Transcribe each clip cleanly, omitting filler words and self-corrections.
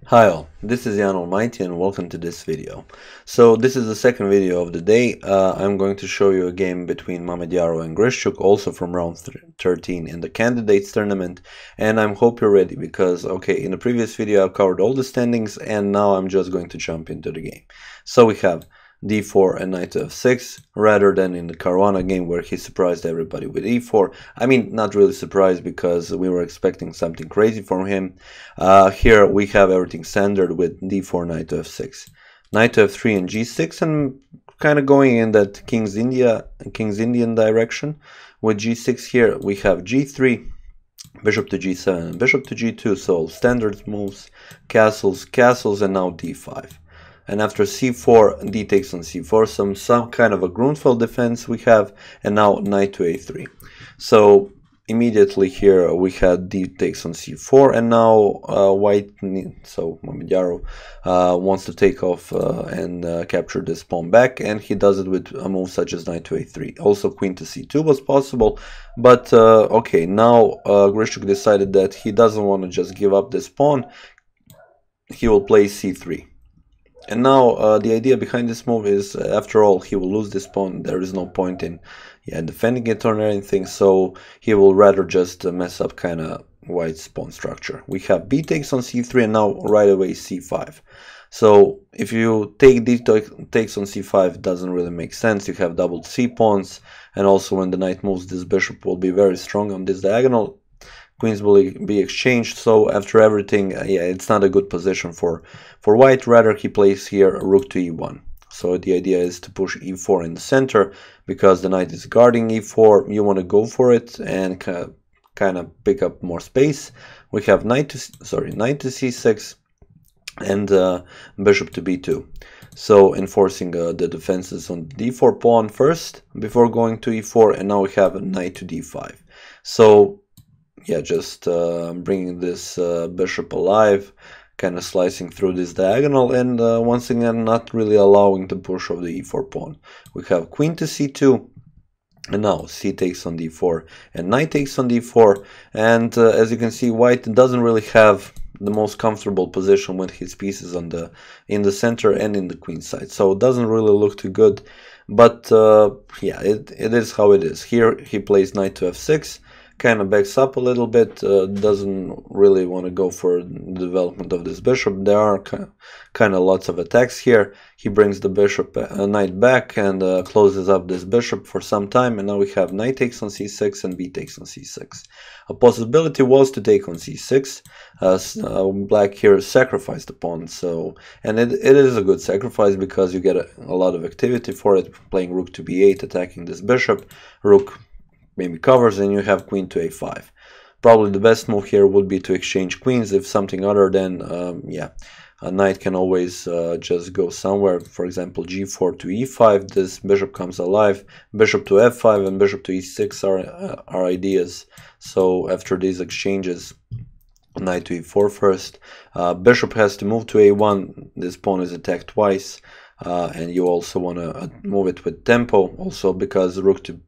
Hi all, this is Allmighty and welcome to this video. So this is the second video of the day. I'm going to show you a game between Mamedyarov and Grischuk, also from round 13 in the candidates tournament, and I hope you're ready because, okay, in the previous video I've covered all the standings and now I'm just going to jump into the game. So we have d4 and knight to f6, rather than in the Caruana game where he surprised everybody with e4. I mean, not really surprised because we were expecting something crazy from him. Here we have everything standard with d4, knight to f6, knight to f3 and g6, and kind of going in that King's Indian direction. With g6 here we have g3, bishop to g7, and bishop to g2, so standard moves, castles, and now d5. And after c4, d takes on c4, some kind of a Grunfeld defense we have, and now knight to a3. So immediately here we had d takes on c4, and now Mamedyarov wants to take off and capture this pawn back, and he does it with a move such as knight to a3. Also queen to c2 was possible, but okay, now Grischuk decided that he doesn't want to just give up this pawn. He will play c3. And now the idea behind this move is, after all, he will lose this pawn. There is no point in defending it or anything, so he will rather just mess up kind of white's pawn structure. We have b takes on c3 and now right away c5. So if you take d takes on c5, it doesn't really make sense. You have doubled c pawns, and also when the knight moves, this bishop will be very strong on this diagonal. Queens will be exchanged, so after everything, it's not a good position for white. Rather, he plays here rook to e1. So the idea is to push e4 in the center, because the knight is guarding e4. You want to go for it and kind of pick up more space. We have knight to c6 and bishop to b2. So enforcing the defenses on d4 pawn first before going to e4, and now we have a knight to d5. So yeah, just bringing this bishop alive, kind of slicing through this diagonal, and once again not really allowing the push of the e4 pawn. We have queen to c2, and now c takes on d4 and knight takes on d4, and as you can see, white doesn't really have the most comfortable position with his pieces in the center and in the queen side, so it doesn't really look too good. But yeah, it is how it is. Here he plays knight to f6, kind of backs up a little bit, doesn't really want to go for the development of this bishop. There are kind of lots of attacks here. He brings the bishop knight back and closes up this bishop for some time, and now we have knight takes on c6 and b takes on c6. A possibility was to take on c6. Black here sacrificed the pawn, so, and it is a good sacrifice because you get a lot of activity for it, playing rook to b8, attacking this bishop, rook maybe covers, and you have queen to a5. Probably the best move here would be to exchange queens. If something other than a knight can always just go somewhere. For example, g4 to e5, this bishop comes alive, bishop to f5 and bishop to e6 are ideas. So after these exchanges, knight to e4 first, bishop has to move to a1, this pawn is attacked twice, and you also want to move it with tempo, also because rook to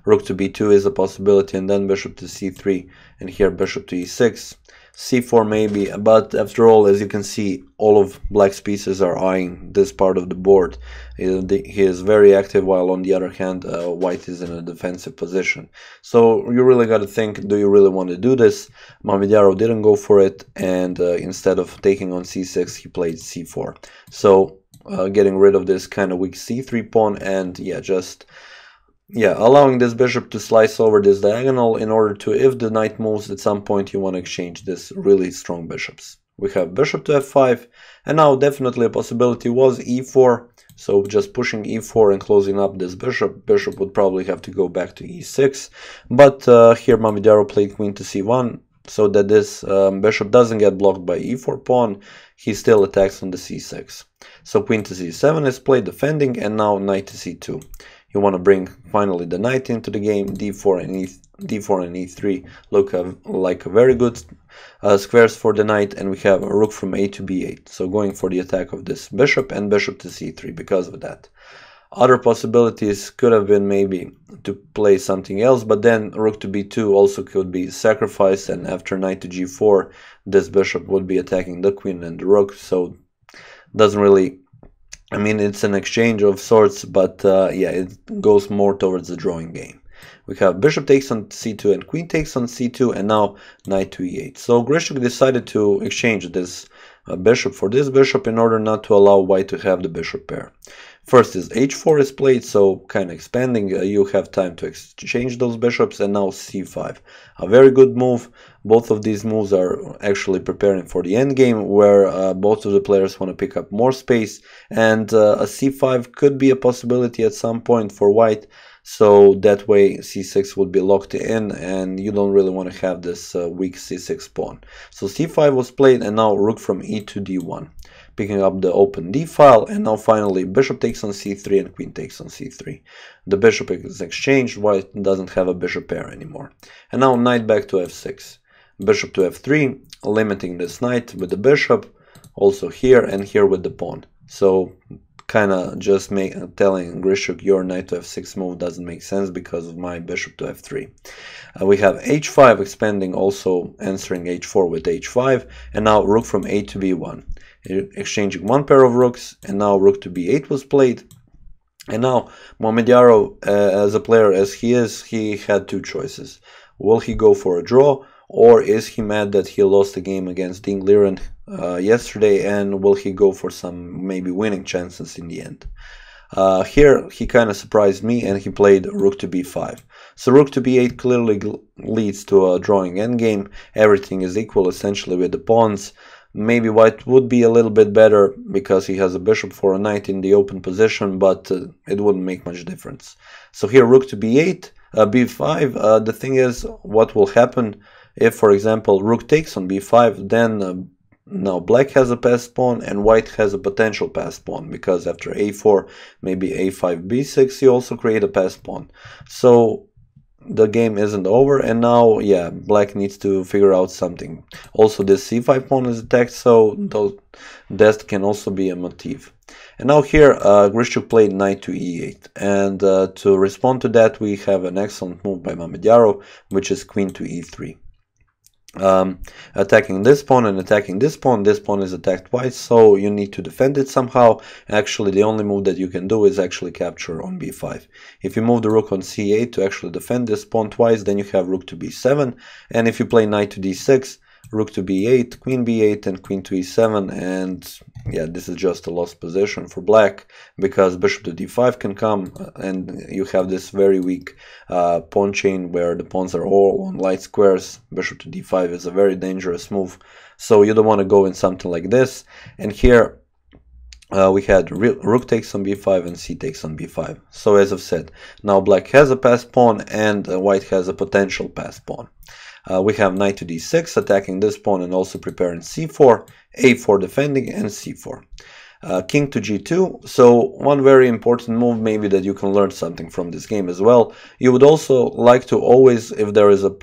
b2 is a possibility, and then bishop to c3, and here bishop to e6, c4 maybe. But after all, as you can see, all of black's pieces are eyeing this part of the board. He is very active, while on the other hand, white is in a defensive position. So you really got to think, do you really want to do this? Mamedyarov didn't go for it, and instead of taking on c6, he played c4. So getting rid of this kind of weak c3 pawn, and allowing this bishop to slice over this diagonal in order to, if the knight moves at some point, you want to exchange this really strong bishops. We have bishop to f5, and now definitely a possibility was e4, so just pushing e4 and closing up this bishop. Bishop would probably have to go back to e6, but here Mamedyarov played queen to c1, so that this bishop doesn't get blocked by e4 pawn. He still attacks on the c6. So queen to c7 is played defending, and now knight to c2. You want to bring finally the knight into the game. d4 and e3 look like very good squares for the knight, and we have a rook from a to b8. So going for the attack of this bishop and bishop to c3 because of that. Other possibilities could have been maybe to play something else, but then rook to b2 also could be sacrificed, and after knight to g4 this bishop would be attacking the queen and the rook, so doesn't really, I mean, it's an exchange of sorts, but yeah, it goes more towards the drawing game. We have bishop takes on c2 and queen takes on c2, and now knight to e8. So Grischuk decided to exchange this bishop for this bishop in order not to allow white to have the bishop pair. First is h4 is played, so kind of expanding, you have time to exchange those bishops, and now c5. A very good move. Both of these moves are actually preparing for the endgame, where both of the players want to pick up more space, and a c5 could be a possibility at some point for white, so that way c6 would be locked in, and you don't really want to have this weak c6 pawn. So c5 was played, and now rook from e to d1. Picking up the open d file, and now finally bishop takes on c3 and queen takes on c3. The bishop is exchanged, white doesn't have a bishop pair anymore. And now knight back to f6. Bishop to f3, limiting this knight with the bishop, also here and here with the pawn. So kind of just telling Grischuk your knight to f6 move doesn't make sense because of my bishop to f3. We have h5 expanding, also answering h4 with h5, and now rook from a to b1. Exchanging one pair of rooks, and now rook to b8 was played. And now Mamedyarov, as a player as he is, he had two choices. Will he go for a draw, or is he mad that he lost the game against Dean Liren yesterday, and will he go for some maybe winning chances in the end? Here he kind of surprised me, and he played rook to b5. So rook to b8 clearly leads to a drawing endgame. Everything is equal essentially with the pawns. Maybe white would be a little bit better because he has a bishop for a knight in the open position, but it wouldn't make much difference. So here rook to b8, b5. The thing is, what will happen if, for example, rook takes on b5, then now black has a passed pawn and white has a potential passed pawn, because after a4, maybe a5, b6, you also create a passed pawn. So the game isn't over, and now, yeah, black needs to figure out something. Also, this c5 pawn is attacked, so that can also be a motif. And now here, Grischuk played knight to e8, and to respond to that, we have an excellent move by Mamedyarov, which is queen to e3. Attacking this pawn and attacking this pawn is attacked twice, so you need to defend it somehow. Actually, the only move that you can do is actually capture on b5. If you move the rook on c8 to actually defend this pawn twice, then you have rook to b7, and if you play knight to d6, rook to b8, queen b8, and queen to e7, and yeah, this is just a lost position for black, because bishop to d5 can come, and you have this very weak pawn chain where the pawns are all on light squares. Bishop to d5 is a very dangerous move, so you don't want to go in something like this. And here we had rook takes on b5 and c takes on b5. So as I've said, now black has a passed pawn and white has a potential passed pawn. We have knight to d6 attacking this pawn and also preparing c4, a4 defending, and c4. King to g2. So one very important move maybe that you can learn something from this game as well. You would also like to always, if there is a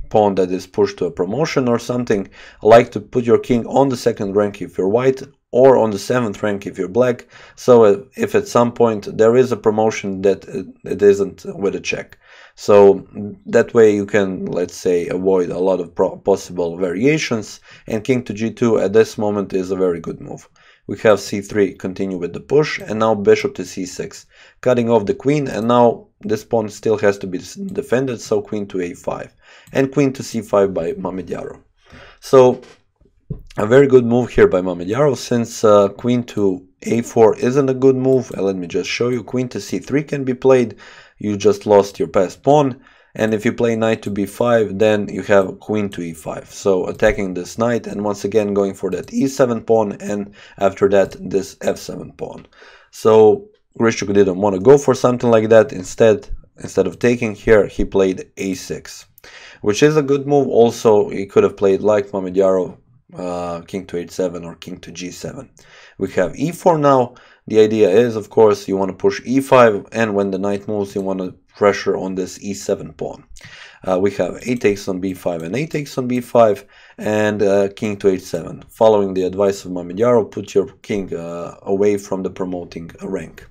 pawn that is pushed to a promotion or something, like to put your king on the second rank if you're white, or on the 7th rank if you're black. So if at some point there is a promotion, that it isn't with a check. So that way you can, let's say, avoid a lot of possible variations, and king to g2 at this moment is a very good move. We have c3 continue with the push, and now bishop to c6, cutting off the queen, and now this pawn still has to be defended, so queen to a5, and queen to c5 by Mamedyarov. So a very good move here by Mamedyarov, since queen to a4 isn't a good move. Let me just show you. Queen to c3 can be played. You just lost your passed pawn, and if you play knight to b5, then you have queen to e5. So attacking this knight, and once again going for that e7 pawn, and after that this f7 pawn. So Grischuk didn't want to go for something like that. Instead of taking here, he played a6, which is a good move. Also, he could have played like Mamedyarov, king to h7 or king to g7. We have e4 now. The idea is, of course, you want to push e5, and when the knight moves, you want to pressure on this e7 pawn. We have a takes on b5 and a takes on b5, and king to h7. Following the advice of Mamedyarov, put your king away from the promoting rank.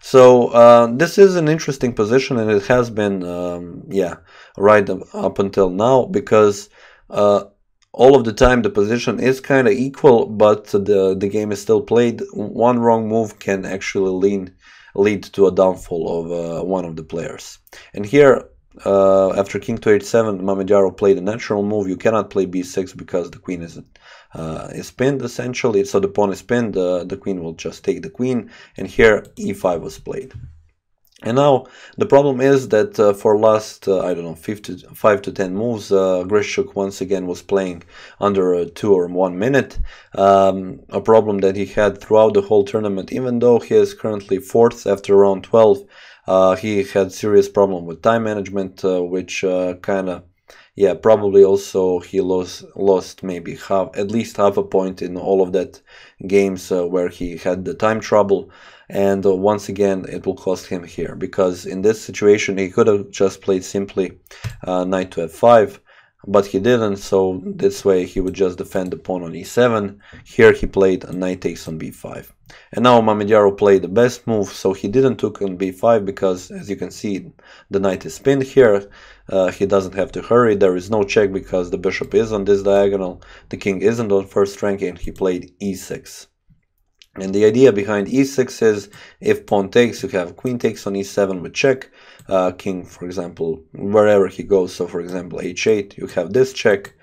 So this is an interesting position, and it has been, yeah, right up until now, because all of the time the position is kind of equal, but the game is still played. One wrong move can actually lead to a downfall of one of the players. And here, after king to h7, Mamedyarov played a natural move. You cannot play b6 because the queen is pinned, essentially. So the pawn is pinned, the queen will just take the queen, and here e5 was played. And now the problem is that for last, I don't know, 5 to 10 moves, Grischuk once again was playing under 2 or 1 minute. A problem that he had throughout the whole tournament, even though he is currently 4th after round 12. He had serious problem with time management, which kind of, yeah, probably also he lost maybe at least half a point in all of that games where he had the time trouble. And once again, it will cost him here, because in this situation he could have just played simply knight to f5, but he didn't. So this way he would just defend the pawn on e7. Here he played a knight takes on b5. And now Mamedyarov played the best move, so he didn't took on b5, because as you can see, the knight is pinned here. He doesn't have to hurry. There is no check because the bishop is on this diagonal. The king isn't on first rank, and he played e6. And the idea behind e6 is, if pawn takes, you have queen takes on e7 with check. King, for example, wherever he goes, so for example h8, you have this check,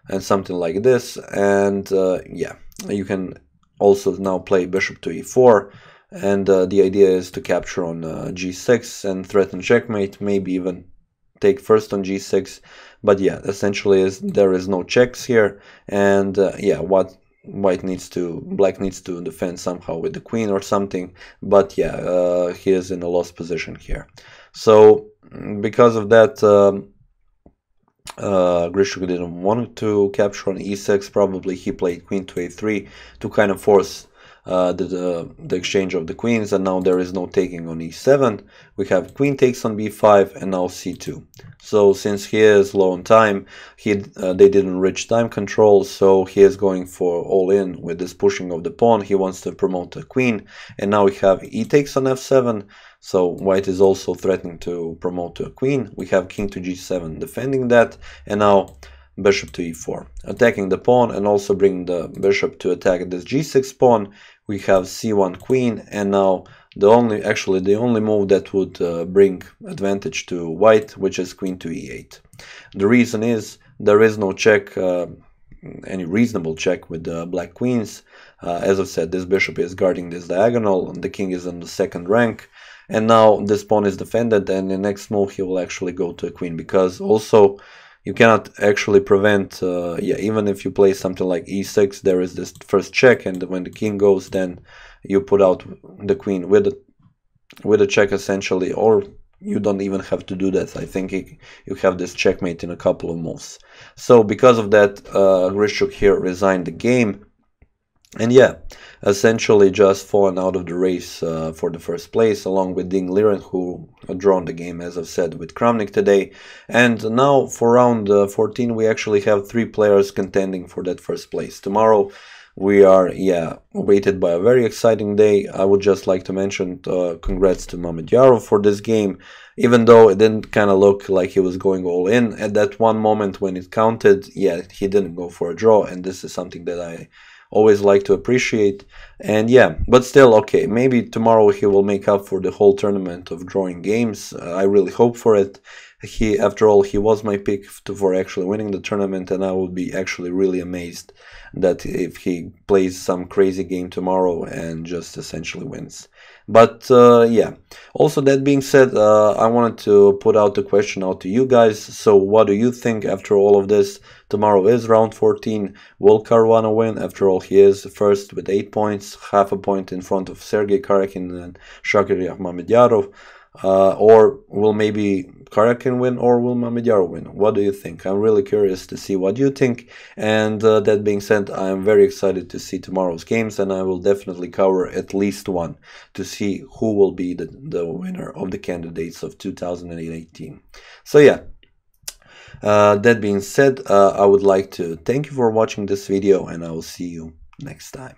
and something like this. And yeah, you can also now play bishop to e4, and the idea is to capture on g6 and threaten checkmate, maybe even take first on g6. But yeah, essentially there is no checks here, and yeah, what black needs to defend somehow with the queen or something. But yeah, he is in a lost position here. So because of that, Grischuk didn't want to capture on e6. Probably he played queen to a3 to kind of force the exchange of the queens, and now there is no taking on e7. We have queen takes on b5, and now c2. So since he is low on time, they didn't reach time control, so he is going for all in with this pushing of the pawn. He wants to promote the queen, and now we have e takes on f7. So white is also threatening to promote to a queen. We have king to g7 defending that, and now bishop to e4, attacking the pawn and also bringing the bishop to attack this g6 pawn. We have c1 queen, and now the only move that would bring advantage to white, which is queen to e8. The reason is there is no check, any reasonable check with the black queens. As I said, this bishop is guarding this diagonal, and the king is in the second rank. And now this pawn is defended, and the next move he will actually go to a queen, because also you cannot actually prevent, yeah, even if you play something like e6, there is this first check, and when the king goes, then you put out the queen with a check essentially, or you don't even have to do that. I think you have this checkmate in a couple of moves. So because of that, Grischuk here resigned the game. And yeah, essentially just fallen out of the race for the first place, along with Liren, who drawn the game, as I've said, with Kramnik today. And now for round 14, we actually have 3 players contending for that first place. Tomorrow we are, yeah, awaited by a very exciting day. I would just like to mention congrats to Mamedyarov for this game. Even though it didn't kind of look like he was going all in at that one moment when it counted, yeah, he didn't go for a draw, and this is something that I always like to appreciate. And yeah, but still, okay, maybe tomorrow he will make up for the whole tournament of drawing games. I really hope for it. After all, he was my pick for actually winning the tournament, and I would be actually really amazed that if he plays some crazy game tomorrow and just essentially wins. But yeah, also that being said, I wanted to put out the question out to you guys. So what do you think after all of this? Tomorrow is round 14. Will Caruana win? After all, he is first with 8 points, half a point in front of Sergei Karjakin and Shakhriyar Mamedyarov. Or will maybe Karjakin win, or will Mamedyarov win? What do you think? I'm really curious to see what you think. And that being said, I am very excited to see tomorrow's games, and I will definitely cover at least one to see who will be the winner of the candidates of 2018. So yeah, that being said, I would like to thank you for watching this video, and I will see you next time.